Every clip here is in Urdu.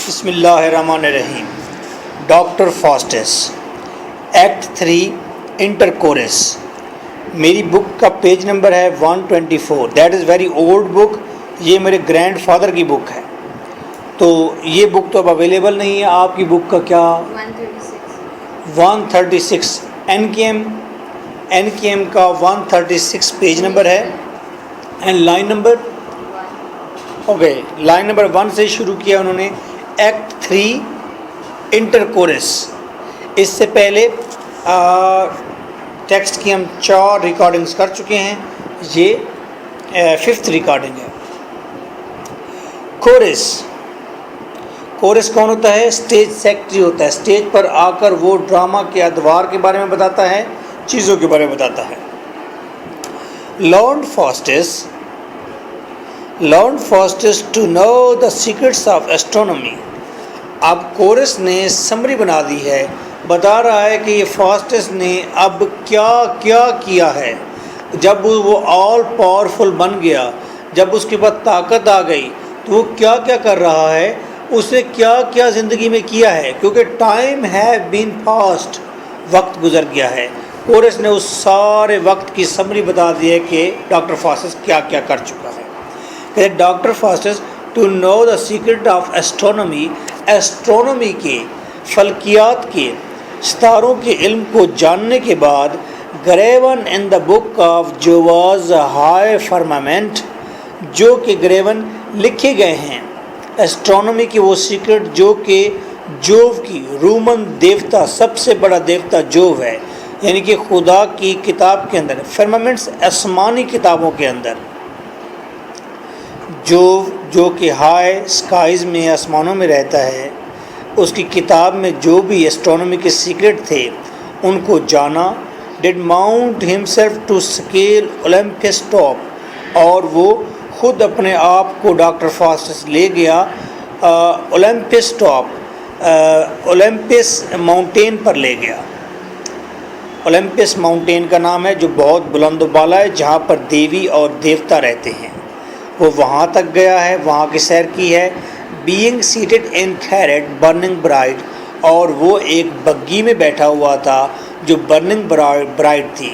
بسم اللہ الرحمن الرحیم. Doctor فاسٹس act 3 intercourse. میری بک کا پیج نمبر ہے 124. دیٹ از ویری اولڈ بک. یہ میرے گرینڈ فادر کی بک ہے. تو یہ بک تو اب اویلیبل نہیں ہے. آپ کی بک کا کیا 136 این کے ایم کا 136 پیج نمبر ہے. And line number okay line number 1 سے شروع کیا انہوں نے. Act 3 intercourse. اس سے پہلے ٹیکسٹ کی ہم 4 ریکارڈنگز کر چکے ہیں. یہ 5th ریکارڈنگ ہے. کورس کون ہوتا ہے؟ اسٹیج سیکرٹری ہوتا ہے. اسٹیج پر آ کر وہ ڈرامہ کے ادوار کے بارے میں بتاتا ہے، چیزوں کے بارے میں بتاتا ہے. Learned Faustus to know the secrets of astronomy. اب کورس نے سمری بنا دی ہے، بتا رہا ہے کہ یہ فاسٹس نے اب کیا کیا ہے. جب وہ آل پاورفل بن گیا، جب اس کے بعد طاقت آ گئی، تو وہ کیا کر رہا ہے، اس نے کیا زندگی میں کیا ہے. کیونکہ ٹائم ہیو بین پاسڈ، وقت گزر گیا ہے. کورس نے اس سارے وقت کی سمری بتا دی ہے کہ ڈاکٹر فاسٹس کیا کر چکا ہے. Doctor Faustus to know the secret of astronomy. Astronomy کے، فلکیات کے، ستاروں کے علم کو جاننے کے بعد graven in the book of جوواز high فرمامنٹ، جو کہ گریون لکھے گئے ہیں ایسٹرونومی کی وہ سیکرٹ جو کہ جوو کی رومن دیوتا، سب سے بڑا دیوتا جوو ہے، یعنی کہ خدا کی کتاب کے اندر، فرمامنٹس آسمانی کتابوں کے اندر. جو کہ ہائی اسکائز میں، آسمانوں میں رہتا ہے، اس کی کتاب میں جو بھی ایسٹرونومی کے سیکرٹ تھے ان کو جانا. Did mount himself to scale Olympus top, اور وہ خود اپنے آپ کو ڈاکٹر فاسٹس لے گیا اولمپس ٹاپ، اولمپس ماؤنٹین پر لے گیا. اولمپس ماؤنٹین کا نام ہے جو بہت بلند و بالا ہے، جہاں پر دیوی اور دیوتا رہتے ہیں. وہ وہاں تک گیا ہے، وہاں کی سیر کی ہے. بینگ سیٹڈ ان کھیرٹ برننگ برائڈ، اور وہ ایک بگی میں بیٹھا ہوا تھا جو برننگ برائڈ تھی.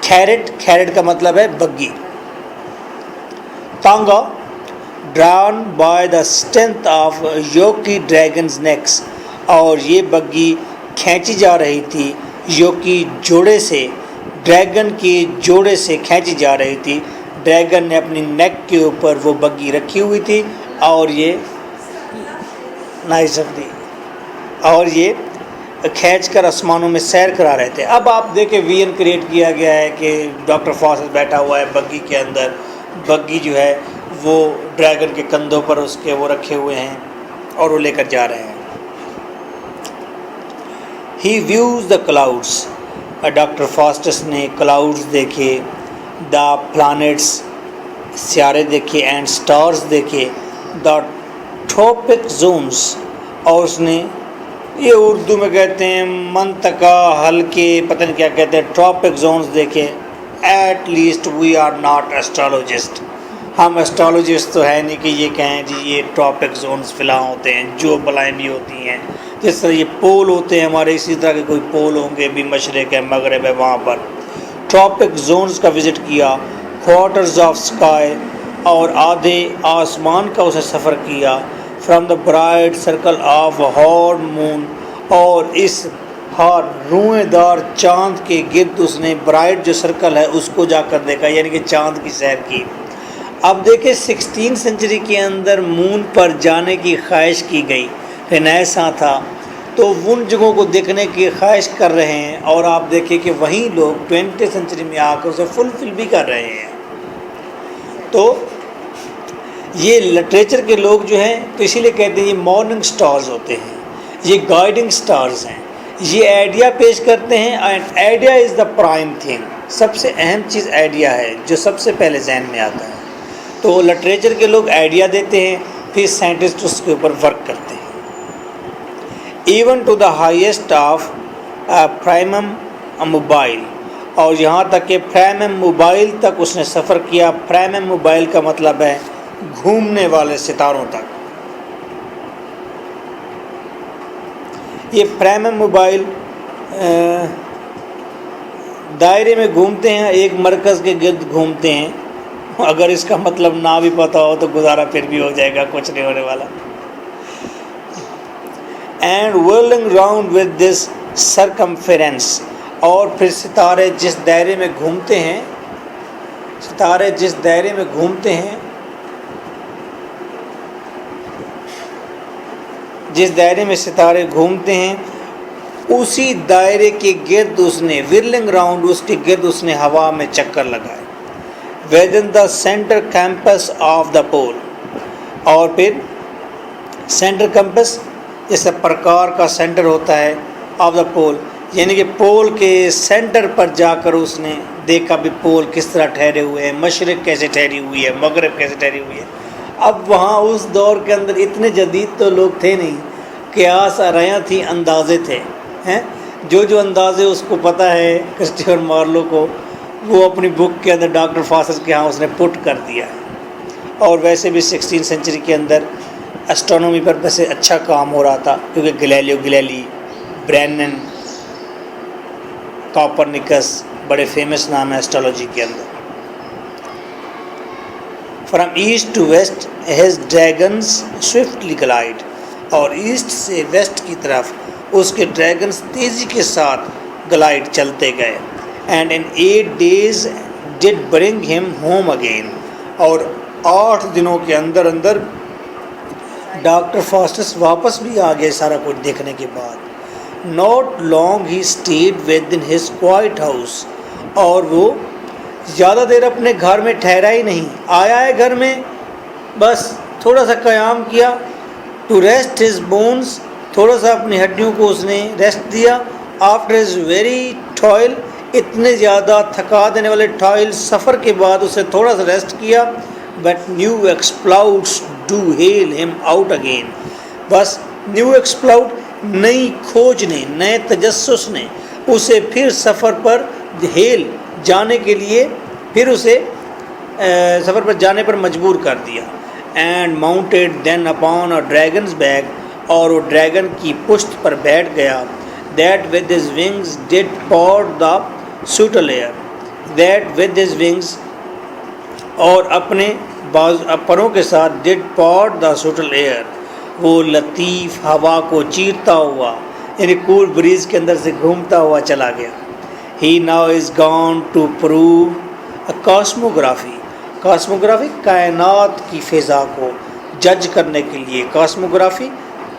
کھیرٹ کا مطلب ہے بگی. تانگا drawn by the strength of yoked dragons necks, اور یہ بگی کھینچی جا رہی تھی یوکی جوڑے سے، ڈریگن کے جوڑے سے کھینچی جا رہی تھی. ڈریگن نے اپنی نیک کے اوپر وہ بگی رکھی ہوئی تھی، اور یہ کھینچ کر آسمانوں میں سیر کرا رہے تھے. اب آپ دیکھیں وی این کریٹ کیا گیا ہے کہ ڈاکٹر فاسٹس بیٹھا ہوا ہے بگی کے اندر. بگی جو ہے وہ ڈریگن کے کندھوں پر اس کے وہ رکھے ہوئے ہیں اور وہ لے کر جا رہے ہیں. He views the clouds. Doctor Faustus نے کلاؤڈس دیکھے، دا پلانٹس، سیارے دیکھے، اینڈ سٹارز دیکھے، دا ٹروپک زونز، اور اس نے یہ اردو میں کہتے ہیں منطقہ ہلکے پتہ نہیں کیا کہتے ہیں، ٹروپک زونز دیکھے. At least we are not astrologist. ہم ایسٹرالوجسٹ تو ہے نہیں کہ یہ کہیں جی یہ ٹروپک زونز فلاں ہوتے ہیں، جو بلائیں بھی ہوتی ہیں. جس طرح یہ پول ہوتے ہیں ہمارے، اسی طرح کے کوئی پول ہوں گے، بھی مشرق ہے، مغرب ہے، وہاں پر ٹراپک زونز کا وزٹ کیا. کوارٹرز آف اسکائی، اور آدھے آسمان کا اسے سفر کیا. From the bright circle of horned moon, اور اس ہار روئیں دار چاند کے گرد اس نے برائٹ جو سرکل ہے اس کو جا کر دیکھا، یعنی کہ چاند کی سیر کی. اب دیکھیں 16 سینچری کے اندر مون پر جانے کی خواہش کی گئی، رینیساں تھا، تو ان جگہوں کو دیکھنے کی خواہش کر رہے ہیں. اور آپ دیکھیں کہ وہیں لوگ 20 سینچری میں آ کر اسے فلفل بھی کر رہے ہیں. تو یہ لٹریچر کے لوگ جو ہیں تو اسی لیے کہتے ہیں یہ مارننگ سٹارز ہوتے ہیں، یہ گائیڈنگ سٹارز ہیں. یہ آئیڈیا پیش کرتے ہیں، and idea is the prime thing. سب سے اہم چیز آئیڈیا ہے جو سب سے پہلے ذہن میں آتا ہے. تو لٹریچر کے لوگ آئیڈیا دیتے ہیں، پھر سائنٹسٹ اس کے اوپر ورک کرتے ہیں. Even to the highest of primum mobile, اور یہاں تک کہ پرائمم موبائل تک اس نے سفر کیا. پرائمم موبائل کا مطلب ہے گھومنے والے ستاروں تک. یہ پرائمم موبائل دائرے میں گھومتے ہیں، ایک مرکز کے گرد گھومتے ہیں. اگر اس کا مطلب نہ بھی پتہ ہو تو گزارا پھر بھی ہو جائے گا، کچھ نہیں ہونے والا. And whirling round with this circumference، اور پھر ستارے جس دائرے میں گھومتے ہیں، ستارے جس دائرے میں گھومتے ہیں، جس دائرے میں ستارے گھومتے ہیں اسی دائرے کے گرد اس نے whirling round، اس کے گرد اس نے ہوا میں چکر لگائے. within the center campus of the pole، اور پھر سینٹر کیمپس جیسے پرکار کا سینٹر ہوتا ہے، آف دا پول یعنی کہ پول کے سینٹر پر جا کر اس نے دیکھا بھی پول کس طرح ٹھہرے ہوئے ہیں، مشرق کیسے ٹھہری ہوئی ہے، مغرب کیسے ٹھہری ہوئی ہے. اب وہاں اس دور کے اندر اتنے جدید تو لوگ تھے نہیں، قیاس آرائیاں تھیں، اندازے تھے ہیں. جو اندازے اس کو پتہ ہے کرسٹوفر مارلو کو، وہ اپنی بک کے اندر ڈاکٹر فاسٹس کے ہاں اس نے پٹ کر دیا ہے. اور ویسے بھی 16 سینچری کے اندر اسٹرانومی پر ویسے اچھا کام ہو رہا تھا، کیونکہ گلیلیو گلیلی، برینن، کاپرنیکس بڑے فیمس نام ہے اسٹرالوجی کے اندر. From east to west his dragons swiftly glide, اور ایسٹ سے ویسٹ کی طرف اس کے ڈریگنز تیزی کے ساتھ گلائڈ چلتے گئے. اینڈ ان 8 days ڈڈ برنگ ہم ہوم اگین، اور 8 دنوں کے اندر اندر ڈاکٹر فاسٹس واپس بھی آ گئے سارا کچھ دیکھنے کے بعد. ناٹ لانگ ہی stayed within his quiet house, اور وہ زیادہ دیر اپنے گھر میں ٹھہرا ہی نہیں، آیا ہے گھر میں بس تھوڑا سا قیام کیا. ٹو ریسٹ ہز بونس، تھوڑا سا اپنی ہڈیوں کو اس نے ریسٹ دیا. آفٹر ہز ویری ٹوائل، اتنے زیادہ تھکا دینے والے ٹوائل سفر کے بعد اسے تھوڑا سا ریسٹ کیا. بٹ نیو ایکسپلاؤڈس ڈو ہیل ہم آؤٹ اگین، بس نیو ایکسپلاؤڈ، نئی کھوج نے، نئے تجسس نے اسے پھر سفر پر ہیل جانے کے لیے، پھر اسے سفر پر جانے پر مجبور کر دیا. And mounted then upon a dragon's back, اور وہ ڈریگن کی پشت پر بیٹھ گیا. That with his wings did part the subtle air, that with his wings, اور اپنے پروں کے ساتھ ڈڈ پارٹ دا سوٹل ایئر، وہ لطیف ہوا کو چیرتا ہوا، یعنی کول بریز کے اندر سے گھومتا ہوا چلا گیا. He now is gone to prove cosmography, cosmography کائنات کی فضا کو جج کرنے کے لیے، کاسموگرافی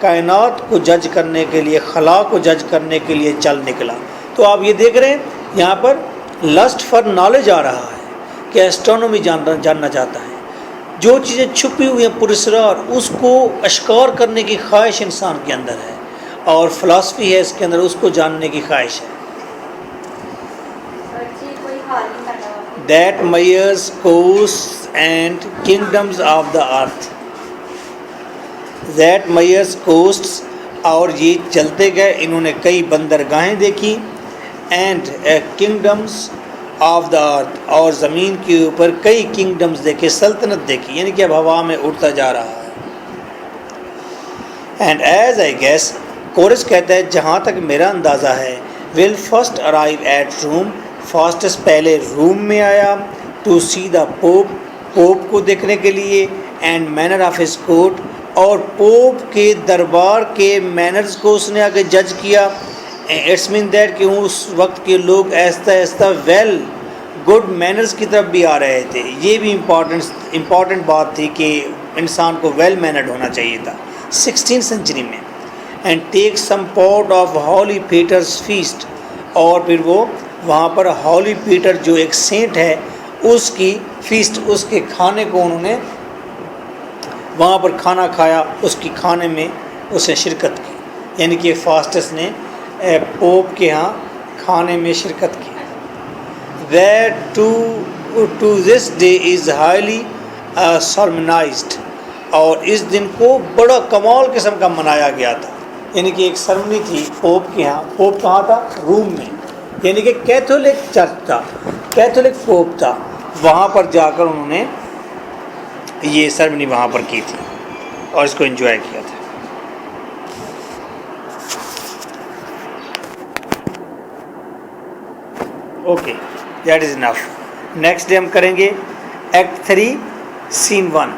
کائنات کو جج کرنے کے لیے، خلا کو جج کرنے کے لیے چل نکلا. تو آپ یہ دیکھ رہے ہیں یہاں پر لسٹ فار نالج آ رہا ہے کہ ایسٹرونومی جاننا چاہتا ہے، جو چیزیں چھپی ہوئی ہیں پراسرار اس کو اشکار کرنے کی خواہش انسان کے اندر ہے، اور فلاسفی ہے اس کے اندر، اس کو جاننے کی خواہش ہے. That measures coasts and kingdoms of the earth. That measures coasts، اور یہ چلتے گئے، انہوں نے کئی بندرگاہیں دیکھی. And kingdoms of the earth، اور زمین کے اوپر کئی کنگڈمز دیکھے، سلطنت دیکھی، یعنی کہ اب ہوا میں اڑتا جا رہا ہے. And as I guess, course کہتا ہے جہاں تک میرا اندازہ ہے، will first arrive at Rome، فاسٹس پہلے روم میں آیا. To see the pope, pope کو دیکھنے کے لیے. And manner of his court, اور پوپ کے دربار کے مینرز کو اس نے آگے جج کیا. اٹس مین دیٹ کہ اس وقت کے لوگ آہستہ آہستہ ویل گڈ مینرز کی طرف بھی آ رہے تھے. یہ بھی امپورٹنٹ بات تھی کہ انسان کو ویل مینرڈ ہونا چاہیے تھا 16 سینچری میں. And take some part of holy Peter's feast, اور پھر وہ وہاں پر ہولی پیٹر جو ایک سینٹ ہے اس کی فیسٹ، اس کے کھانے کو انہوں نے وہاں پر کھانا کھایا، اس کی کھانے میں اس نے شرکت کی، یعنی کہ فاسٹس نے پوپ کے ہاں کھانے میں شرکت کی. That to this day is highly solemnized, اور اس دن کو بڑا کمال قسم کا منایا گیا تھا، یعنی کہ ایک سرمنی تھی پوپ کے ہاں. پوپ کہاں تھا؟ روم میں، یعنی کہ کیتھولک چرچ تھا، کیتھولک پوپ تھا، وہاں پر جا کر انہوں نے یہ سرمنی وہاں پر کی تھی اور اس کو انجوائے کیا تھا. Okay that is enough. Next day ہم کریں گے ایکٹ 3 سین 1.